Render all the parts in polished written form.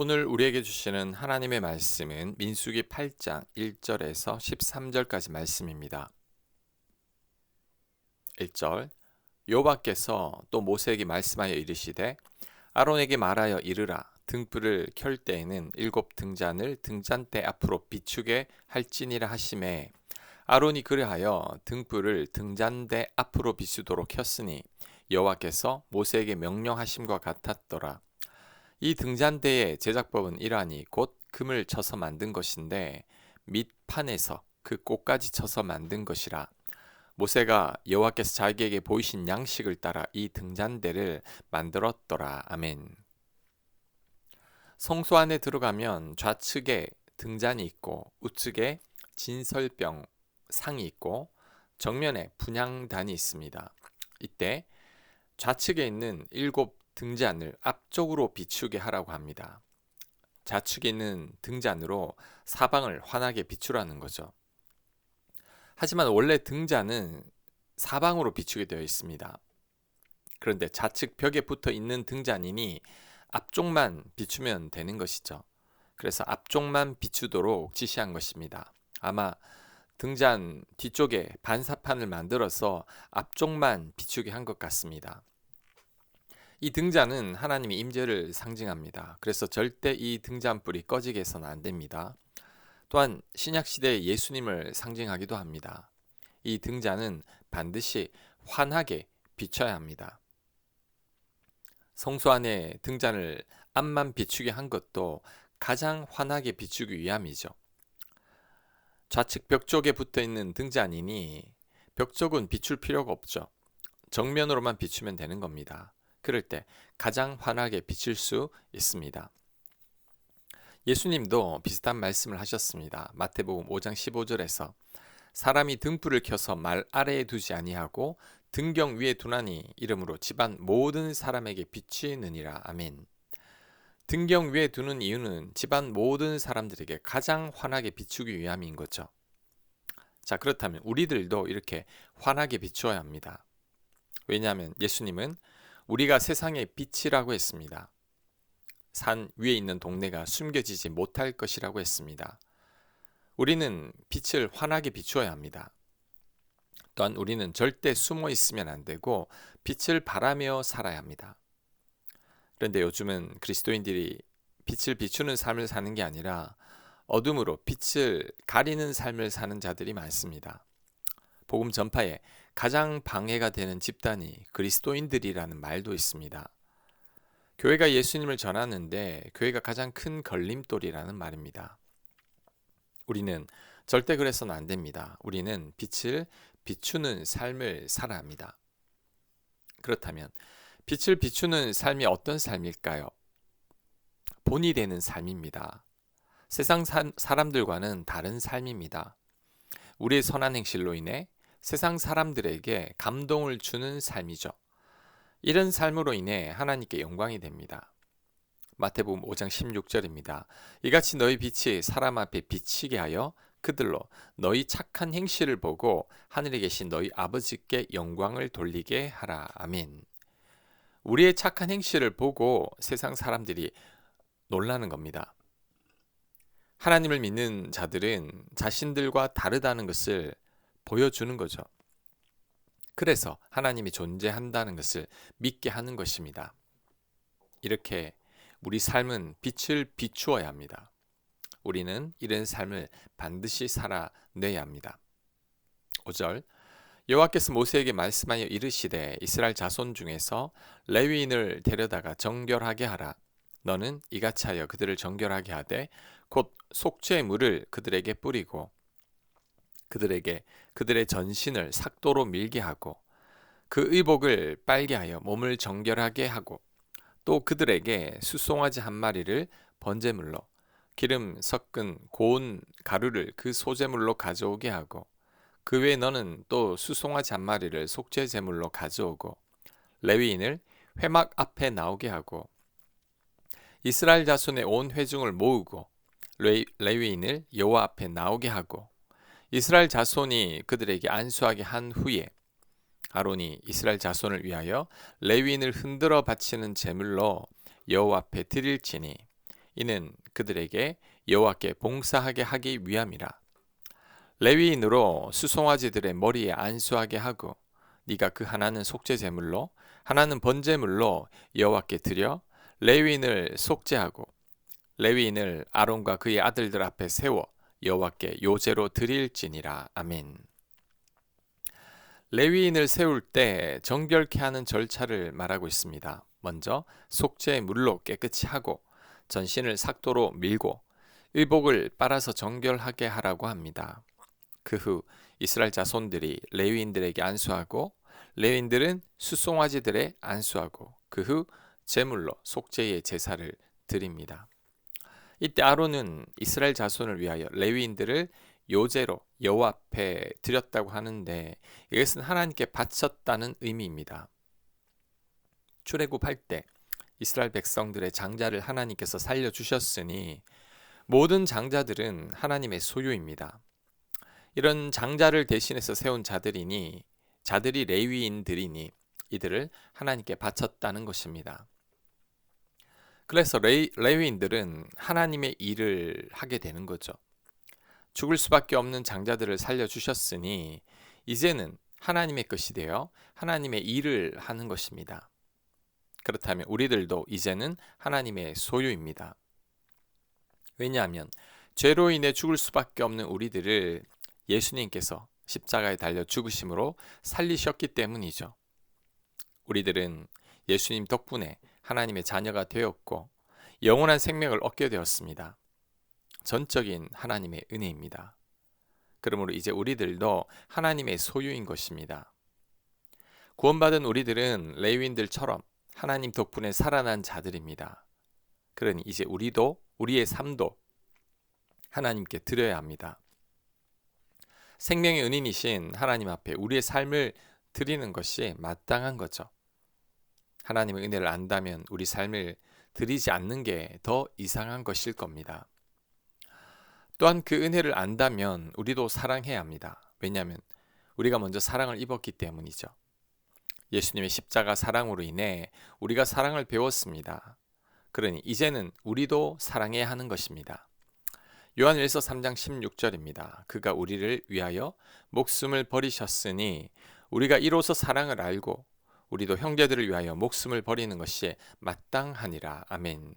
오늘 우리에게 주시는 하나님의 말씀은 민수기 8장 1절에서 13절까지 말씀입니다. 1절 여호와께서 또 모세에게 말씀하여 이르시되 아론에게 말하여 이르라 등불을 켤 때에는 7등잔을 등잔대 앞으로 비추게 할지니라 하시매 아론이 그리하여 등불을 등잔대 앞으로 비추도록 켰으니 여호와께서 모세에게 명령하심과 같았더라. 이 등잔대의 제작법은 이러하니 곧 금을 쳐서 만든 것인데 밑판에서 그 꼭까지 쳐서 만든 것이라. 모세가 여호와께서 자기에게 보이신 양식을 따라 이 등잔대를 만들었더라. 아멘. 성소 안에 들어가면 좌측에 등잔이 있고 우측에 진설병 상이 있고 정면에 분향단이 있습니다. 이때 좌측에 있는 7등잔을 앞쪽으로 비추게 하라고 합니다. 좌측에 있는 등잔으로 사방을 환하게 비추라는 거죠. 하지만 원래 등잔은 사방으로 비추게 되어 있습니다. 그런데 좌측 벽에 붙어 있는 등잔이니 앞쪽만 비추면 되는 것이죠. 그래서 앞쪽만 비추도록 지시한 것입니다. 아마 등잔 뒤쪽에 반사판을 만들어서 앞쪽만 비추게 한 것 같습니다. 이 등잔은 하나님의 임재를 상징합니다. 그래서 절대 이 등잔불이 꺼지게 해서는 안 됩니다. 또한 신약시대의 예수님을 상징하기도 합니다. 이 등잔은 반드시 환하게 비춰야 합니다. 성소 안에 등잔을 앞만 비추게 한 것도 가장 환하게 비추기 위함이죠. 좌측 벽 쪽에 붙어 있는 등잔이니 벽 쪽은 비출 필요가 없죠. 정면으로만 비추면 되는 겁니다. 그럴 때 가장 환하게 비칠 수 있습니다. 예수님도 비슷한 말씀을 하셨습니다. 마태복음 5장 15절에서 사람이 등불을 켜서 말 아래에 두지 아니하고 등경 위에 두나니 이러므로 집안 모든 사람에게 비치느니라. 아멘. 등경 위에 두는 이유는 집안 모든 사람들에게 가장 환하게 비추기 위함인 거죠. 자, 그렇다면 우리들도 이렇게 환하게 비추어야 합니다. 왜냐하면 예수님은 우리가 세상의 빛이라고 했습니다. 산 위에 있는 동네가 숨겨지지 못할 것이라고 했습니다. 우리는 빛을 환하게 비추어야 합니다. 또한 우리는 절대 숨어 있으면 안 되고 빛을 바라며 살아야 합니다. 그런데 요즘은 그리스도인들이 빛을 비추는 삶을 사는 게 아니라 어둠으로 빛을 가리는 삶을 사는 자들이 많습니다. 복음 전파에 가장 방해가 되는 집단이 그리스도인들이라는 말도 있습니다. 교회가 예수님을 전하는데 교회가 가장 큰 걸림돌이라는 말입니다. 우리는 절대 그래서는 안 됩니다. 우리는 빛을 비추는 삶을 살아야 합니다. 그렇다면 빛을 비추는 삶이 어떤 삶일까요? 본이 되는 삶입니다. 세상 사람들과는 다른 삶입니다. 우리의 선한 행실로 인해 세상 사람들에게 감동을 주는 삶이죠. 이런 삶으로 인해 하나님께 영광이 됩니다. 마태복음 5장 16절입니다. 이같이 너희 빛이 사람 앞에 비치게 하여 그들로 너희 착한 행실을 보고 하늘에 계신 너희 아버지께 영광을 돌리게 하라. 아멘. 우리의 착한 행실을 보고 세상 사람들이 놀라는 겁니다. 하나님을 믿는 자들은 자신들과 다르다는 것을 보여주는 거죠. 그래서 하나님이 존재한다는 것을 믿게 하는 것입니다. 이렇게 우리 삶은 빛을 비추어야 합니다. 우리는 이런 삶을 반드시 살아내야 합니다. 5절 여호와께서 모세에게 말씀하여 이르시되 이스라엘 자손 중에서 레위인을 데려다가 정결하게 하라. 너는 이같이 하여 그들을 정결하게 하되 곧 속죄의 물을 그들에게 뿌리고 그들에게 그들의 전신을 삭도로 밀게 하고 그 의복을 빨게 하여 몸을 정결하게 하고 또 그들에게 수송아지 한 마리를 번제물로 기름 섞은 고운 가루를 그 소제물로 가져오게 하고 그 외에 너는 또 수송아지 한 마리를 속죄 제물로 가져오고 레위인을 회막 앞에 나오게 하고 이스라엘 자손의 온 회중을 모으고 레위인을 여호와 앞에 나오게 하고 이스라엘 자손이 그들에게 안수하게 한 후에 아론이 이스라엘 자손을 위하여 레위인을 흔들어 바치는 제물로 여호와 앞에 드릴지니 이는 그들에게 여호와께 봉사하게 하기 위함이라. 레위인으로 수송아지들의 머리에 안수하게 하고 네가 그 하나는 속죄 제물로 하나는 번제물로 여호와께 드려 레위인을 속죄하고 레위인을 아론과 그의 아들들 앞에 세워 여호와께 요제로 드릴지니라. 아멘. 레위인을 세울 때 정결케 하는 절차를 말하고 있습니다. 먼저 속죄의 물로 깨끗이 하고 전신을 삭도로 밀고 의복을 빨아서 정결하게 하라고 합니다. 그 후 이스라엘 자손들이 레위인들에게 안수하고 레위인들은 수송아지들에 안수하고 그 후 제물로 속죄의 제사를 드립니다. 이때 아론은 이스라엘 자손을 위하여 레위인들을 요제로 여호와 앞에 드렸다고 하는데 이것은 하나님께 바쳤다는 의미입니다. 출애굽할 때 이스라엘 백성들의 장자를 하나님께서 살려주셨으니 모든 장자들은 하나님의 소유입니다. 이런 장자를 대신해서 세운 자들이 레위인들이니 이들을 하나님께 바쳤다는 것입니다. 그래서 레위인들은 하나님의 일을 하게 되는 거죠. 죽을 수밖에 없는 장자들을 살려주셨으니 이제는 하나님의 것이 되어 하나님의 일을 하는 것입니다. 그렇다면 우리들도 이제는 하나님의 소유입니다. 왜냐하면 죄로 인해 죽을 수밖에 없는 우리들을 예수님께서 십자가에 달려 죽으심으로 살리셨기 때문이죠. 우리들은 예수님 덕분에 하나님의 자녀가 되었고 영원한 생명을 얻게 되었습니다. 전적인 하나님의 은혜입니다. 그러므로 이제 우리들도 하나님의 소유인 것입니다. 구원받은 우리들은 레위인들처럼 하나님 덕분에 살아난 자들입니다. 그러니 이제 우리의 삶도 하나님께 드려야 합니다. 생명의 은인이신 하나님 앞에 우리의 삶을 드리는 것이 마땅한 거죠. 하나님의 은혜를 안다면 우리 삶을 드리지 않는 게 더 이상한 것일 겁니다. 또한 그 은혜를 안다면 우리도 사랑해야 합니다. 왜냐하면 우리가 먼저 사랑을 입었기 때문이죠. 예수님의 십자가 사랑으로 인해 우리가 사랑을 배웠습니다. 그러니 이제는 우리도 사랑해야 하는 것입니다. 요한일서 3장 16절입니다. 그가 우리를 위하여 목숨을 버리셨으니 우리가 이로써 사랑을 알고 우리도 형제들을 위하여 목숨을 버리는 것이 마땅하니라. 아멘.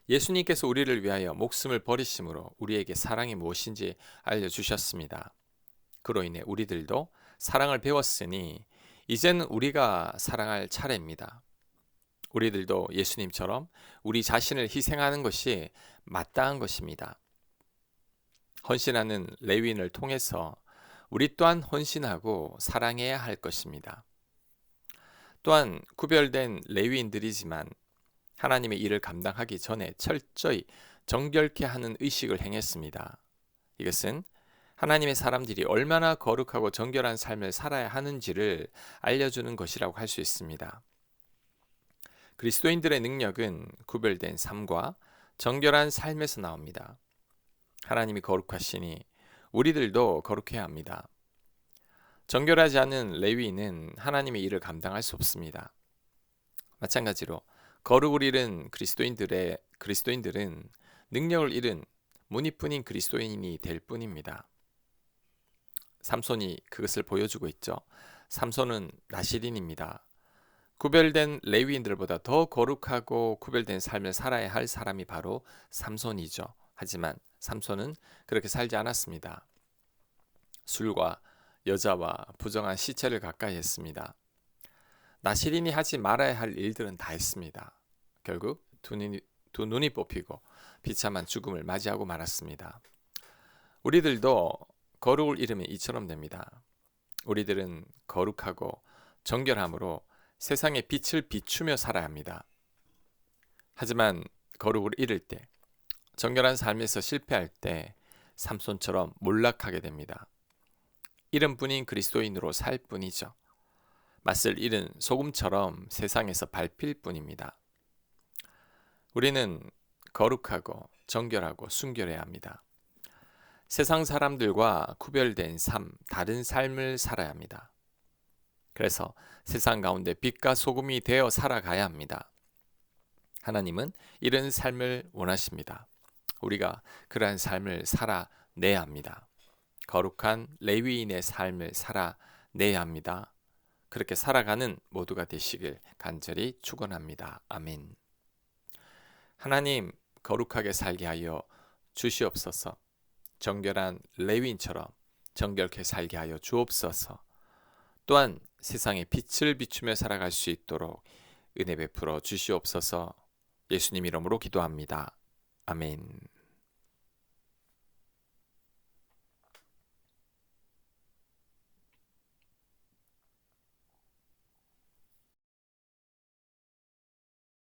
예수님께서 우리를 위하여 목숨을 버리심으로 우리에게 사랑이 무엇인지 알려주셨습니다. 그로 인해 우리들도 사랑을 배웠으니 이제는 우리가 사랑할 차례입니다. 우리들도 예수님처럼 우리 자신을 희생하는 것이 마땅한 것입니다. 헌신하는 레위인을 통해서 우리 또한 헌신하고 사랑해야 할 것입니다. 또한 구별된 레위인들이지만 하나님의 일을 감당하기 전에 철저히 정결케 하는 의식을 행했습니다. 이것은 하나님의 사람들이 얼마나 거룩하고 정결한 삶을 살아야 하는지를 알려주는 것이라고 할 수 있습니다. 그리스도인들의 능력은 구별된 삶과 정결한 삶에서 나옵니다. 하나님이 거룩하시니 우리들도 거룩해야 합니다. 정결하지 않은 레위인은 하나님의 일을 감당할 수 없습니다. 마찬가지로 거룩을 잃은 그리스도인들은 능력을 잃은 무늬뿐인 그리스도인이 될 뿐입니다. 삼손이 그것을 보여주고 있죠. 삼손은 나시린입니다. 구별된 레위인들보다 더 거룩하고 구별된 삶을 살아야 할 사람이 바로 삼손이죠. 하지만 삼손은 그렇게 살지 않았습니다. 술과 여자와 부정한 시체를 가까이 했습니다. 나시린이 하지 말아야 할 일들은 다 했습니다. 결국 두 눈이 뽑히고 비참한 죽음을 맞이하고 말았습니다. 우리들도 거룩을 잃으면 이처럼 됩니다. 우리들은 거룩하고 정결함으로 세상의 빛을 비추며 살아야 합니다. 하지만 거룩을 잃을 때, 정결한 삶에서 실패할 때 삼손처럼 몰락하게 됩니다. 이름뿐인 그리스도인으로 살 뿐이죠. 맛을 잃은 소금처럼 세상에서 밟힐 뿐입니다. 우리는 거룩하고 정결하고 순결해야 합니다. 세상 사람들과 구별된 삶, 다른 삶을 살아야 합니다. 그래서 세상 가운데 빛과 소금이 되어 살아가야 합니다. 하나님은 이런 삶을 원하십니다. 우리가 그러한 삶을 살아내야 합니다. 거룩한 레위인의 삶을 살아내야 합니다. 그렇게 살아가는 모두가 되시길 간절히 축원합니다. 아멘. 하나님, 거룩하게 살게 하여 주시옵소서. 정결한 레위인처럼 정결케 살게 하여 주옵소서. 또한 세상에 빛을 비추며 살아갈 수 있도록 은혜 베풀어 주시옵소서. 예수님 이름으로 기도합니다. 아멘.